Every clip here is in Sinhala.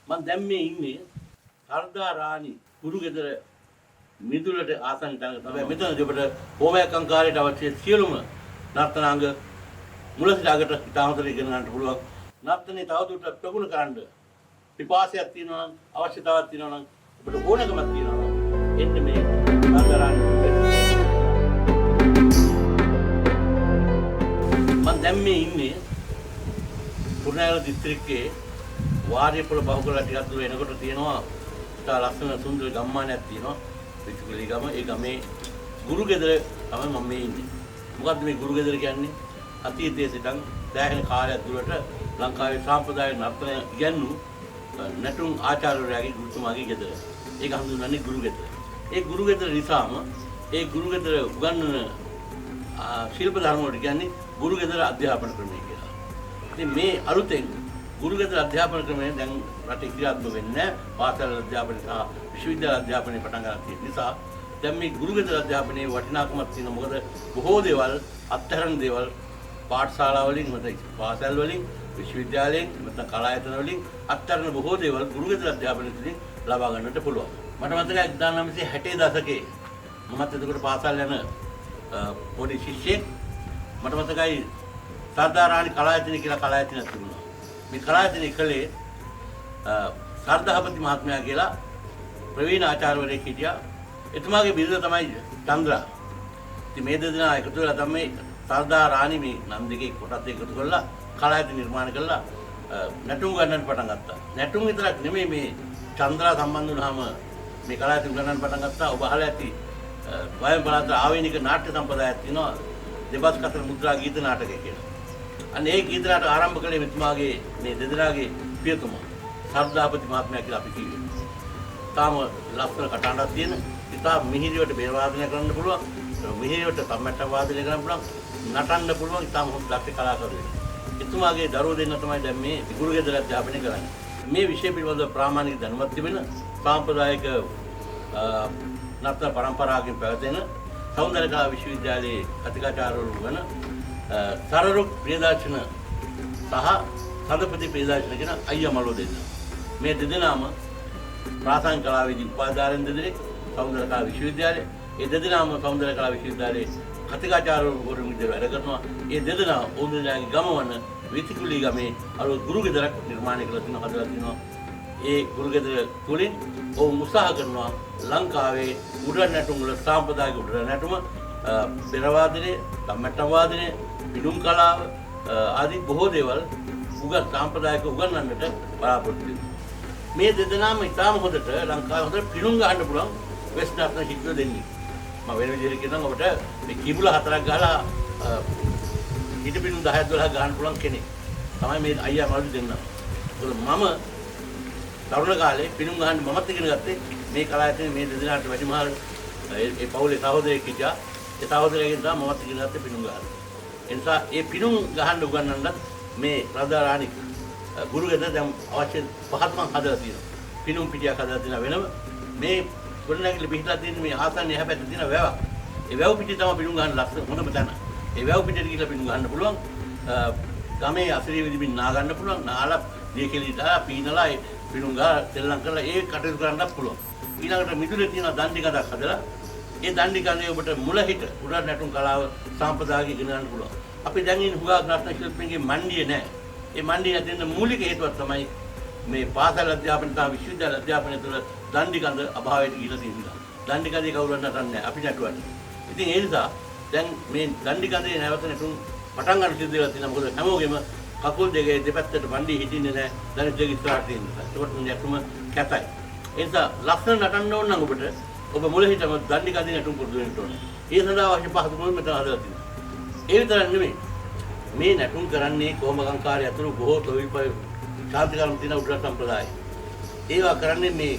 මම දැන් මේ ඉන්නේ සර්දා රාණි කුරුගෙදර මිදුලට ආසන්න තැනක තමයි. මෙතන ඔබට හෝමයක් අංකාරයට අවශ්‍ය සියලුම නර්තනාංග මුල සිට අගට ඉතාමතර ඉගෙන ගන්නට පුළුවන්. නර්තනයේ තවදුරටත් ප්‍රගුණ කරන්න පිපාසයක් තියෙනවා නම් අවශ්‍යතාවයක් තියෙනවා නම් ඔබට ඕනකමක් තියෙනවා නම් එන්න මේ සර්දා රාණි මම දැන් මේ ඉන්නේ කුරුණෑගල දිස්ත්‍රික්කයේ වාරියපොළ බහුගල ටිකක් දුර එනකොට තියෙනවා ඉතා ලස්සන සුන්දර ගම්මානයක් තියෙනවා විචුකලි ගම. ඒ ගමේ ගුරුගෙදර තමයි මම මේ ඉන්නේ. මොකද්ද මේ ගුරුගෙදර කියන්නේ? අතීතයේ සිටන් දැහැෙන කාලයක් දුරට ලංකාවේ සාම්ප්‍රදායික නර්තන ඉගැන්වූ නැටුම් ආචාර්යවරයාගේ ගුරුතුමාගේ ගෙදර. ඒක හඳුන්වන්නේ ගුරුගෙදර. ඒ ගුරුගෙදර නිසාම ඒ ගුරුගෙදර උගන්වන ශිල්ප ධර්ම වලට කියන්නේ ගුරුගෙදර අධ්‍යාපන ක්‍රමය කියලා. ඉතින් මේ අලුතෙන් ගුරුගෙදර අධ්‍යාපන ක්‍රමය දැන් රටේ ක්‍රියාත්මක වෙන්නේ පාසල් අධ්‍යාපනය සහ විශ්වවිද්‍යාල අධ්‍යාපනය පටන් ගන්න තියෙන නිසා දැන් මේ ගුරුගෙදර අධ්‍යාපනයේ වටිනාකමක් තියෙනවා. මොකද බොහෝ දේවල් අත්හැරන දේවල් පාඨශාලා වලින් නැත්නම් පාසල් වලින් විශ්වවිද්‍යාලයෙන් නැත්නම් කලායතන වලින් අත්හැරන බොහෝ දේවල් ගුරුගෙදර අධ්‍යාපනයෙන් ලබා ගන්නට පුළුවන්. මට මතකයි 1960 දශකයේ මමත් එතකොට පාසල් යන පොඩි ශිෂ්‍යෙක්. මට මතකයි සර්දා රාණි කලායතන කියලා කලායතනයක් තිබුණා. මේ කලායතනය කළේ සර්දාපති මහත්මයා කියලා ප්‍රවීණ ආචාර්යවරයෙක් හිටියා. එතුමාගේ බිරිඳ තමයි චන්ද්‍රා. ඉතින් මේ දෙදෙනා එකතු වෙලා තමයි සර්දා රාණි මේ නම් දෙකේ කොටස් එකතු කරලා කලායතන නිර්මාණය කළා. නැටුම් ගන්නට පටන් ගත්තා. නැටුම් විතරක් නෙමෙයි මේ චන්ද්‍රා සම්බන්ධ වුණාම මේ කලායතන ගන්නට පටන් ගත්තා. ඔබ අහලා ඇති වයම් පළාත ආවේනික නාට්‍ය සම්ප්‍රදායක් තියෙනවා. දෙබස් කතර මුද්‍රා ගීත නාටකය කියලා. අන්න ඒ ගීත නාටක ආරම්භ කළේ මෙතුමාගේ මේ දෙදෙනාගේ පියතුමා සර්දාපති මහත්මයා කියලා අපි කිව්වේ. තාම ලස්සන කටහඬක් තියෙන, ඉතා මිහිරිවට බේර වාදනය කරන්න පුළුවන්, මිහිරිවට සම්මැට්ටම් වාදනය කරන්න පුළුවන්, නටන්න පුළුවන්, ඉතාම හොඳ දක්ෂ කලාකරුවෙක්. එතුමාගේ දරුවෝ දෙන්න තමයි දැන් මේ ගුරුගෙදර අධ්‍යාපනය කරන්නේ. මේ විෂය පිළිබඳව ප්‍රාමාණික දැනුමක් තිබෙන සාම්ප්‍රදායික නර්තන පරම්පරාවකින් පැවතෙන සෞන්දර්ය කලා විශ්වවිද්‍යාලයේ කතිකාචාර්යවරු වන සරරුක් ප්‍රියදර්ශන සහ සඳපති ප්‍රියදර්ශන කියන අයියා මල්ලෝ දෙන්න. මේ දෙදෙනාම ප්‍රාථමික කලාවේදී උපාධාරයෙන් දෙදෙනෙක් සෞන්දර්ය කලා විශ්වවිද්‍යාලයේ. ඒ දෙදෙනාම සෞන්දර්ය කලා විශ්වවිද්‍යාලයේ කතිකාචාර්යවරු විදිහට වැඩ කරනවා. ඒ දෙදෙනා ඔවුන්ගේ ගම වන විතිකුලි ගමේ අර ගුරුගෙදරක් නිර්මාණය කරලා තිනවා, හදලා තිනවා. ඒ ගුරුගෙදර තුලින් ඔවුන් උත්සාහ කරනවා ලංකාවේ උඩරට නැටුම් වල සාම්ප්‍රදායික උඩරට නැටුම, බෙර වාදනය, සම්මැට්ටම් වාදනය, පිටුම් කලාව ආදී බොහෝ දේවල් සාම්ප්‍රදායික උගන්වන්නට බලාපොරොත්තු වෙනවා. මේ දෙදෙනාම ඉතාම හොඳට ලංකාවේ හොඳට පිටුම් ගහන්න පුළුවන් වෙස්ට් නර්තන ශිල්පියෝ දෙන්නේ. මම වෙන විදිහට කියනවා ඔබට මේ කිඹුල හතරක් ගහලා ඊට පිටුම් 10 12 ගහන්න පුළුවන් කෙනෙක් තමයි මේ අයියා මල්ලි දෙන්නා. ඒකල මම තරුණ කාලේ පිටුම් ගහන්න මමත් ඉගෙන ගත්තේ මේ කලායතනයේ මේ දෙදෙනාට වැඩිමහල් ඒ පවුලේ සහෝදරයෙක් හිටියා. ඒ සහෝදරයෙක්ගෙන් තමයි මමත් ඉගෙන ගත්තේ පිටුම් ගහන්න. ඒ නිසා ඒ පිටුම් ගහන්න උගන්වන්නත් මේ සර්දා රාණි ගුරුගෙදර දැන් අවශ්‍ය පහත්ම හදලා තියෙනවා. පිටුම් පිටියක් හදලා තියෙනවා වෙනම. මේ ගොඩනැගිලි පිටලා තියෙන මේ ආසන්නයේ හැබැයි තියෙන වැවක්. ඒ වැව පිටිය තමයි පිටුම් ගහන්න ලස්සන හොඳම තැන. ඒ වැව පිටියට ගිහලා පිටුම් ගහන්න පුළුවන්. ගමේ අසිරිය විදිමින් නා ගන්න පුළුවන්. නාලා දීකෙලි දාලා පීනලා ඒ පිටුම් ගහ තෙල්ලම් කරලා ඒ කටයුතු කරන්නත් පුළුවන්. ඊළඟට මිදුලේ තියෙන දණ්ඩි කඩක් හදලා ඒ දණ්ඩි කඩේ ඔබට මුල හිට උඩ නැටුම් කලාව සාම්ප්‍රදායික ඉගෙන ගන්න පුළුවන්. අපි දැන් ඉන්නේ හුඟක් නර්තන ශිල්පීන්ගේ මණ්ඩිය නැහැ. ඒ මණ්ඩිය ඇතින් මූලික හේතුවක් තමයි මේ පාසල් අධ්‍යාපනය සහ විශ්වවිද්‍යාල අධ්‍යාපනය තුළ දණ්ඩි කඳ අභාවයට ගිහිලා තියෙනවා. දණ්ඩි කඳේ කවුරුත් නටන්නේ නැහැ. අපි නටුවන්නේ. ඉතින් ඒ නිසා දැන් මේ දණ්ඩි කඳේ නැවත නැටුම් පටන් ගන්න සිද්ධ වෙලා තියෙනවා. මොකද හැමෝගෙම කකුල් දෙකේ දෙපැත්තට මණ්ඩිය හිටින්නේ නැහැ. දැන් දෙක ඉස්සරහට තියෙන නිසා. ඒකට නැටුම කැතයි. ඒ නිසා ලස්සන නටන්න ඕන නම් ඔබ මුල හිටම දණ්ඩි කඳේ නැටුම් පුරුදු වෙන්න ඕනේ. ඒ සඳහා අවශ්‍ය පහසුකම් මෙතන හදලා තියෙනවා. ඒ විතරක් නෙමෙයි. මේ නැටුම් කරන්නේ කොහොමගංකාරය අතුරු බොහෝ තොවිල් ශාන්තිකරම් තියෙන උඩරට සම්ප්‍රදාය. ඒවා කරන්නේ මේ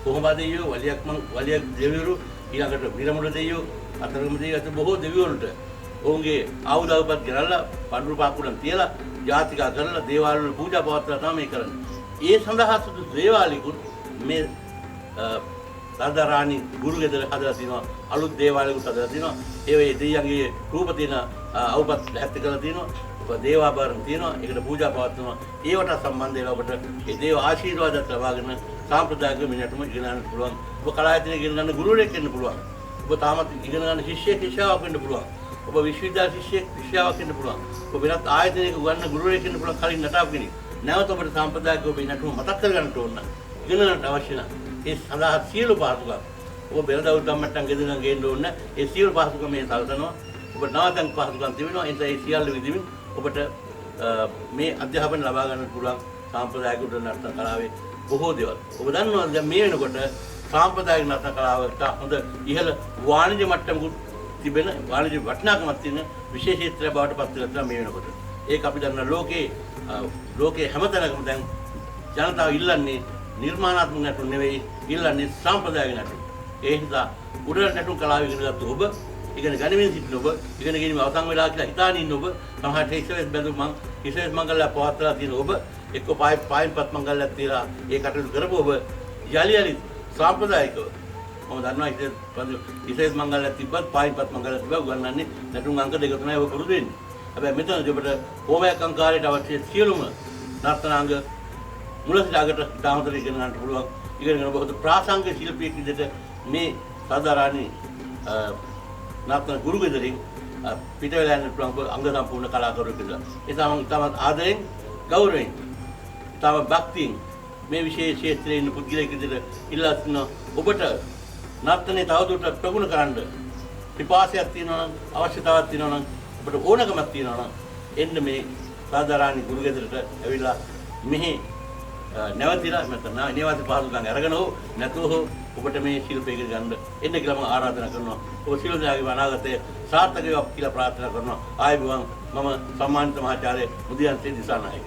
කොහොමද දෙවියෝ වලියක් දෙවිවරු ඊළඟට විරමුණ දෙවියෝ අතරම දෙවියෝ අතර බොහෝ දෙවිවරුන්ට ඔවුන්ගේ ආයුධවපත් ගෙනල්ලා පඳුරු පාකුලන් තියලා ජාතිකා කරලා දේවාල වල පූජා පවත්වලා තමයි කරන්නේ. ඒ සඳහා සුදු දේවාලිකුත් මේ සර්දා රාණි ගුරුගෙදර හදලා තිනවා. අලුත් දේවාලයකුත් හදලා තිනවා. ඒ දෙයියන්ගේ රූප තියෙන අවපත් ලැහැත්ති කරලා තිනවා. ඔබ දේවාභරණ තියෙනවා. ඒකට පූජා පවත්වනවා. ඒවට සම්බන්ධ වෙලා ඔබට ඒ දේව ආශිර්වාදات ලබාගෙන සාම්ප්‍රදායික මිනිහටම ඉගෙන ගන්න පුළුවන්. ඔබ කලායතනයේ ඉගෙන ගන්න ගුරුවරයෙක් වෙන්න පුළුවන්. ඔබ තාමත් ඉගෙන ගන්න ශිෂ්‍යෙක් ශිෂ්‍යාවක් වෙන්න පුළුවන්. ඔබ විශ්වවිද්‍යාල ශිෂ්‍යෙක් ශිෂ්‍යාවක් වෙන්න පුළුවන්. ඔබ වෙනත් ආයතනයක උගන්වන ගුරුවරයෙක් වෙන්න පුළුවන්. කලින් නටාව කෙනෙක්. නැවත ඔබට සාම්ප්‍රදායික ඔබ නටුම මතක් කරගන්න ඕන. ඉගෙන ගන්නට අවශ්‍ය නැහැ. ඒ සඳහා සියලු පහසුකම් ඔබ බෙරදවුල් ගම්මට්ටම් ගෙදරන් ගේන්න ඕන. ඒ සියලු පහසුකම් මේ සලසනවා. ඔබ නවතන් පහසුකම් තිබෙනවා. ඒ නිසා ඒ සියල්ල විදිමින් ඔබට මේ අධ්‍යාපන ලබා ගන්න පුළුවන් සාම්ප්‍රදායික නර්තන කලාවේ බොහෝ දේවල්. ඔබ දන්නවා දැන් මේ වෙනකොට සාම්ප්‍රදායික නර්තන කලාවට හොඳ ඉහළ වාණිජ්‍ය මට්ටමකුත් තිබෙන වාණිජ්‍ය වටිනාකමක් තියෙන විශේෂ ක්ෂේත්‍රය බවට පත් වෙලා තියෙනවා මේ වෙනකොට. ඒක අපි දන්නා ලෝකේ හැමතැනකම දැන් ජනතාව ඉල්ලන්නේ නිර්මාණාත්මක නටුන් නෙවෙයි, ඉල්ලන්නේ සාම්ප්‍රදායික නටුන්. ඒ නිසා උඩ නටුන් කලාව ඉගෙන ගත්ත ඔබ, ඉගෙන ගනිමින් සිටින ඔබ, ඉගෙන ගැනීම අවසන් වෙලා කියලා හිතාන ඉන්න ඔබ, සමහරට ඉස්සෙස් බඳු ඉස්සෙස් මංගල්‍ය පවත්ලා තියෙන ඔබ, එක්ක පායින්පත් මංගල්‍යයක් තියලා ඒ කටයුතු කරපු ඔබ යලි සාම්ප්‍රදායිකව මම දන්නවා ඉස්සෙස් මංගල්‍යයක් තිබ්බත් පායින්පත් මංගල්‍යයක් තිබ්බා උගන්වන්නේ නටුන් අංක දෙක තුනයි ඔබ පුරුදු වෙන්නේ. හැබැයි මෙතන ඔබට ඕවැයක් අංකාරයට අවශ්‍ය සියලුම නර්තනාංග මුල සිට අගට දාමතර ඉගෙන ගන්නට පුළුවන්. ඉගෙනගෙන ඔබ ප්‍රාසංගික ශිල්පියෙක් විදිහට මේ සාධාරණ නර්තන ගුරු ගෙදරින් පිට වෙලා යන්න පුළුවන් අංග සම්පූර්ණ කලාකරුවෙක් විදිහට. ඒ තමයි ආදරෙන්, ගෞරවයෙන්, තම භක්තියෙන් මේ විශේෂ ක්ෂේත්‍රයේ ඉන්න පුද්ගලයෙක් විදිහට ඉල්ලා සිටින ඔබට නර්තනයේ තවදුරටත් ප්‍රගුණ කරන්න පිපාසයක් තියෙනවා නම්, අවශ්‍යතාවයක් තියෙනවා නම්, ඔබට ඕනකමක් තියෙනවා නම් එන්න මේ සාධාරණ ගුරු ගෙදරට ඇවිල්ලා මෙහි නැවතිලා නැත්නම් නිවාසී පහසුකම් අරගෙන හෝ නැතුව හෝ ඔබට මේ ශිල්පය ඉගෙන ගන්න එන්න කියලා මම ආරාධනා කරනවා. ඔබ සියලු දෙනාගේ අනාගතයේ සාර්ථක වේවා කියලා ප්‍රාර්ථනා කරනවා. ආයුබෝවන්. මම සම්මානිත මහාචාර්ය මුදියන්සේ දිසානායක.